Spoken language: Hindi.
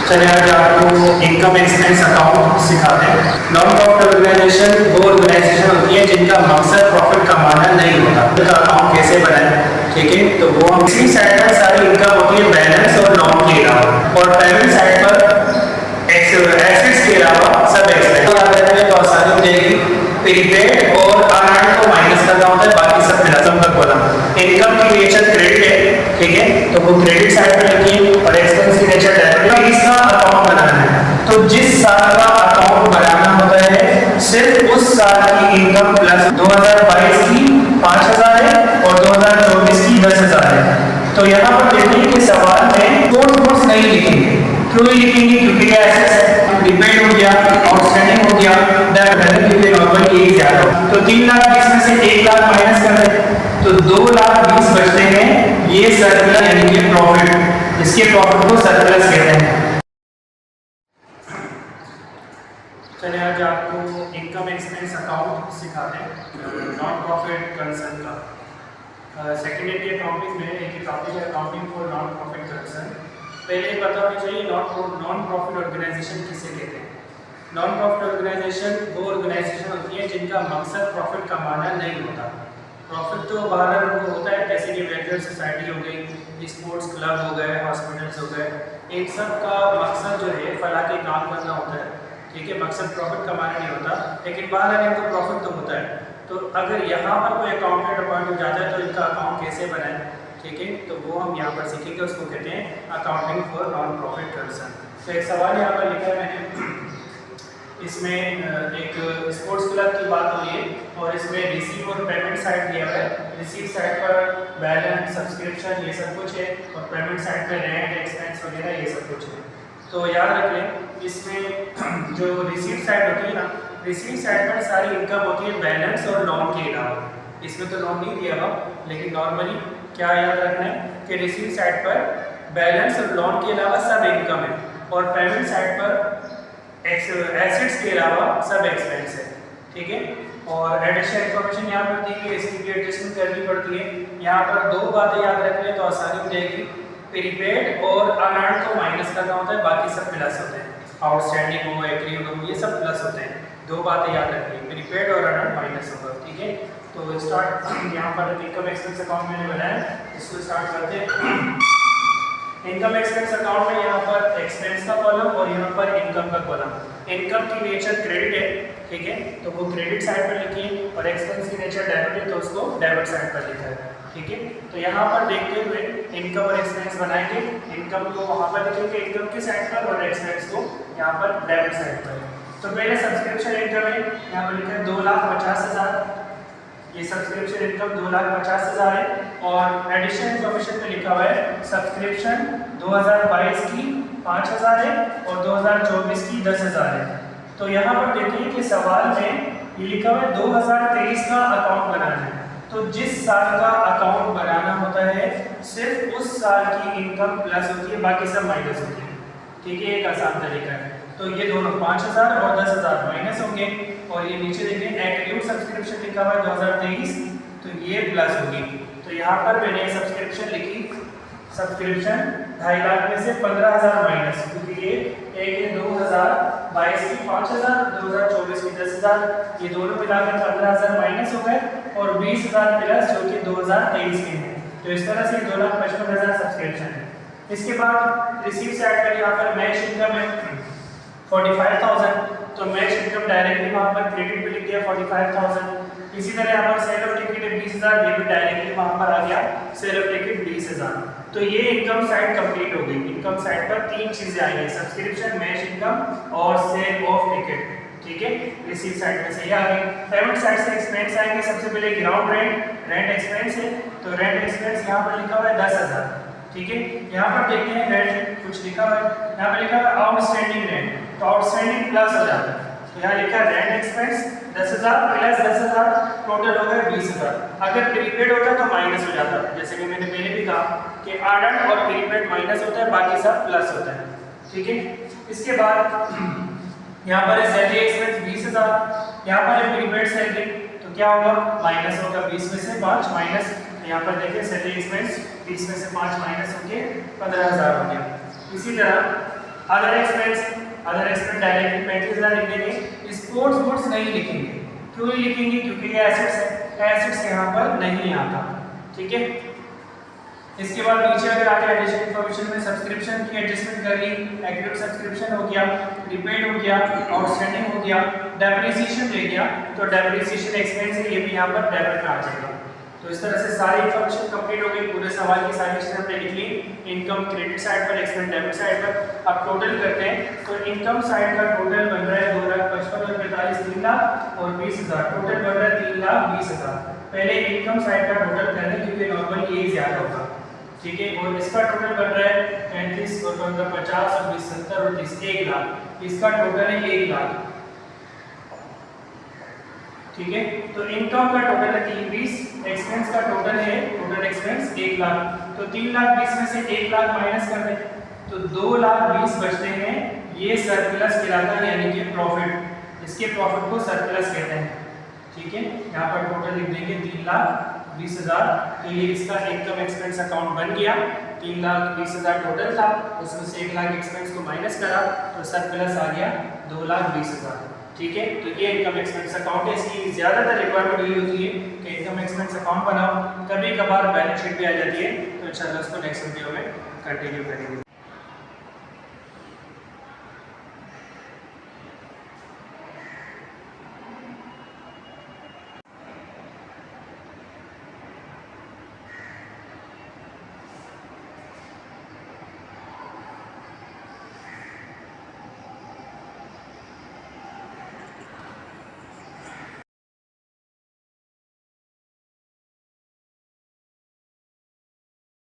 चलिए आज आपको इनकम एक्सपेंस अकाउंट सिखाते हैं। नॉन प्रॉफिट ऑर्गेनाइजेशन वो ऑर्गेनाइजेशन होती है जिनका मकसद प्रॉफिट कमाना नहीं होता। उनका अकाउंट कैसे बनाए, ठीक है, तो वो हम इसी साइड पर सारी इनकम होती है बैलेंस और लोन के अलावा, और पेमेंट साइड पर एसेट्स के अलावा सब एक्सपेंस याद रखने में तो आसानी हो जाएगी। प्रीपेड और अनअर्न्ड को माइनस करना होता है, बाकी सब प्लस का कॉलम। इनकम की नेचर क्रेडिट है, ठीक है, तो वो क्रेडिट साइड पर लिखिए, और एक्सपेंस की नेचर डेबिट है। इसका अकाउंट बनाना है, तो जिस साल का अकाउंट बनाना होता है सिर्फ उस साल की इनकम प्लस 2022 की 5000 है और 2024 की 10000 है। तो यहाँ पर देखिए कि सवाल में कोर्स नहीं लिखेंगे। क्यों नहीं लिखेंगे? क्योंकि क्या डिपेंड हो गया, आउटस्टैंडिंग हो गया, नॉर्मल एज ज्यादा, तो 3,20,000 में से 1,00,000 माइनस कर दें तो 2,20,000 बचते हैं। ये सर्कुलर यानी कि प्रॉफिट, इसके प्रॉफिट को सरप्लस कहते हैं। चलिए आज आपको इनकम एक्सपेंस अकाउंट सिखाते हैं नॉन प्रॉफिट कंसर्न का। सेकेंड ईयर के अकाउंटिंग में एक टॉपिक है accounting for non profit concern. पहले पता होना चाहिए नॉन प्रॉफिट ऑर्गेनाइजेशन किसे कहते हैं। नॉन प्रॉफिट ऑर्गेनाइजेशन वो ऑर्गेनाइजेशन होती है जिनका मकसद प्रॉफिट कमाना नहीं होता। प्रॉफिट तो बाहर होता है, जैसे कि वेलफेयर सोसाइटी हो गई, स्पोर्ट्स क्लब हो गए, हॉस्पिटल्स हो गए, इन सब का मकसद जो है फला के काम करना होता है, ठीक है, मकसद प्रॉफिट कमाना नहीं होता, लेकिन बाहर आने को प्रॉफिट तो होता है। तो अगर यहाँ पर कोई अकाउंटेंट अपॉइंट हो जाता है तो इनका अकाउंट कैसे बनाए, ठीक है, तो वो हम यहाँ पर सीखेंगे। उसको कहते हैं accounting for non profit concern. तो एक सवाल यहाँ पर लिखा है मैंने, इसमें एक स्पोर्ट्स क्लब की बात हुई है और इसमें रिसीव और पेमेंट साइड दिया है। रिसीव साइड पर बैलेंस, सब्सक्रिप्शन ये सब कुछ है, और पेमेंट साइड पर रेंट, एक्सपेंस वगैरह ये सब कुछ है। तो याद रखें इसमें जो रिसीव साइड होती है ना, रिसीव साइड पर सारी इनकम होती है बैलेंस और लोन के अलावा। इसमें तो लोन नहीं दिया हुआ, लेकिन नॉर्मली क्या याद रखना है कि रिसीव साइड पर बैलेंस और लोन के अलावा सब इनकम है, और पेमेंट साइड पर एसेट्स के अलावा सब एक्सपेंस है, ठीक है। और एडिशनल इन्फॉर्मेशन यहाँ पर दी है, इसकी भी एडजस्टमेंट करनी पड़ती है। यहाँ पर दो बातें याद रख लें तो आसानी हो जाएगी। प्रीपेड और अनअर्न्ड को माइनस करना होता है, बाकी सब प्लस होते हैं। आउटस्टैंडिंग हो, एग्रीड हो, ये सब प्लस होते हैं। दो बातें याद रखिए, प्रीपेड और अनअर्न्ड माइनस होगा, ठीक है। तो स्टार्ट यहाँ पर इनकम एक्सपेंस अकाउंट मैंने बनाया, इसको स्टार्ट करते हैं। इनकम एक्सपेंस अकाउंट में यहाँ पर एक्सपेंस का कॉलम और यहाँ पर इनकम का कॉलम। इनकम की नेचर क्रेडिट है, ठीक है, तो वो क्रेडिट साइड पर लिखिए, और एक्सपेंस की नेचर डेबिट है तो उसको डेबिट साइड पर लिखा है, ठीक है। तो यहाँ पर देखते हुए इनकम और एक्सपेंस बनाएंगे। इनकम को वहाँ पर लिखेंगे इनकम की साइड पर, और एक्सपेंस को यहाँ पर डेबिट साइड पर। तो पहले सब्सक्रिप्शन इनकम है, यहाँ पर लिखा है 2,50,000, ये सब्सक्रिप्शन इनकम 2,50,000 है। और एडिशनल इन्फॉर्मेशन पे लिखा हुआ है सब्सक्रिप्शन 2022 की 5,000 है और 2024 की 10,000 है। तो यहाँ पर देखिए कि सवाल में ये लिखा हुआ है 2023 का अकाउंट बनाना है, तो जिस साल का अकाउंट बनाना होता है सिर्फ उस साल की इनकम प्लस होती है, बाकी सब माइनस होती है, ठीक है। एक आसान तरीका है। तो ये दोनों 5,000 और 10,000 माइनस होंगे, और ये नीचे देखिए एक्टिव सब्सक्रिप्शन लिखा हुआ है 2023, तो ये प्लस होगी। तो यहाँ पर मैंने सब्सक्रिप्शन लिखी, सब्सक्रिप्शन 2.5 लाख में से 15,000 माइनस, क्योंकि ये एक है 2022 की 5,000, 2024 की 10,000, ये दोनों मिलाकर 15,000 माइनस हो गए, और 20,000 प्लस जो कि 2023 के हैं। तो इस तरह से 2,55,000 सब्सक्रिप्शन है। इसके बाद रिसीव साइड पर यहाँ पर मैच इनकम है 45,000, तो मैच इनकम डायरेक्टली वहाँ पर क्रेडिट पे लिख दिया 45,000। इसी तरह यहाँ पर सेल ऑफ टिकट है 20,000, ये भी डायरेक्टली वहाँ पर आ गया सेल ऑफ टिकट 20,000। तो ये इनकम साइड कंप्लीट हो गई। इनकम साइड पर तीन चीजें आई हैं, सब्सक्रिप्शन, मैच इनकम और सेल ऑफ टिकट, ठीक है। रिसीव साइड में से ये आ गई। पेमेंट साइड से एक्सपेंस आएंगे। सबसे पहले ग्राउंड रेंट एक्सपेंस है, तो रेंट एक्सपेंस यहाँ पर लिखा हुआ है 10,000, ठीक है। यहाँ पर देखते हैं रेंट कुछ लिखा हुआ है, यहाँ पर लिखा हुआ है आउटस्टैंडिंग रेंट, तो आउटस्टैंडिंग प्लस हो जाता है। तो यहाँ लिखा है रेंट एक्सपेंस 10,000 प्लस 10,000, टोटल हो गया 20,000। अगर प्रीपेड होता तो माइनस हो जाता, जैसे कि मैंने पहले भी कहा कि अनअर्न्ड और प्रीपेड माइनस होता है, बाकी सब प्लस होता है, ठीक है। इसके बाद यहाँ पर है सैलरी एक्सपेंस 20,000, यहाँ पर है प्रीपेड सैलरी, तो क्या होगा माइनस होगा 20 में से 5 माइनस, यहाँ पर देखिए सैलरी एक्सपेंस 20 में से 5 माइनस होके 15,000 हो गया। इसी तरह अदर एक्सपेंस डायरेक्टली 35,000 लिख देंगे। स्पोर्ट्स गुड्स नहीं लिखेंगे। क्यों नहीं लिखेंगे? क्योंकि ये एसेट्स यहाँ पर नहीं आता। ठीक है। इसके बाद नीचे अगर आगे एडिशन इन्फॉर्मेशन में सब्सक्रिप्शन की एडजस्टमेंट कर ली, एक्टिव सब्सक्रिप्शन हो गया, प्रीपेड हो गया, आउटस्टैंडिंग हो गया, डेप्रिसिएशन ले गया, तो डेप्रिसिएशन एक्सपेंस है, ये भी यहाँ पर डेबिट में आ जाएगा। तो इस तरह से सारी इन्फॉर्मेशन कंप्लीट हो गई। पूरे सवाल की सारी चीजें हमने लिख ली। इनकम क्रेडिट साइड पर, एक्सपेंस डेबिट साइड पर। अब टोटल करते हैं। तो इनकम साइड का टोटल बन रहा है 2,55,000 और 45, 3 लाख और 20,000। टोटल बन रहा है 3,20,000। पहले इनकम साइड का टोटल कर लें क्योंकि नॉर्मल ये ज्यादा होगा। ठीक है। और इसका टोटल बन रहा है 35 और 15 50 और 20 70 और 30 1 लाख। इसका टोटल है 1 लाख। ठीक है। तो इनकम का टोटल है 320, एक्सपेंस का टोटल है, टोटल एक्सपेंस 1 लाख। तो 3,20,000 में से 1 लाख माइनस कर दें तो 2,20,000 बचते हैं। ये सरप्लस कहलाता है, यानी कि प्रॉफिट। इसके प्रॉफिट को सरप्लस कहते हैं। ठीक है। यहाँ पर टोटल लिख देंगे 3,20,000 के लिए। इसका इनकम एक्सपेंस अकाउंट बन गया। 3,20,000 टोटल था, उसमें से 1 लाख एक्सपेंस को माइनस करा तो सरप्लस आ गया 2,20,000। ठीक है। तो ये इनकम एक्सपेंस अकाउंट है। इसकी ज़्यादातर रिक्वायरमेंट ये होती है कि इनकम एक्सपेंस अकाउंट बनाओ। कभी कभार बैलेंस शीट भी आ जाती है, तो इंशाल्लाह उसको नेक्स्ट वीडियो में कंटिन्यू करेंगे।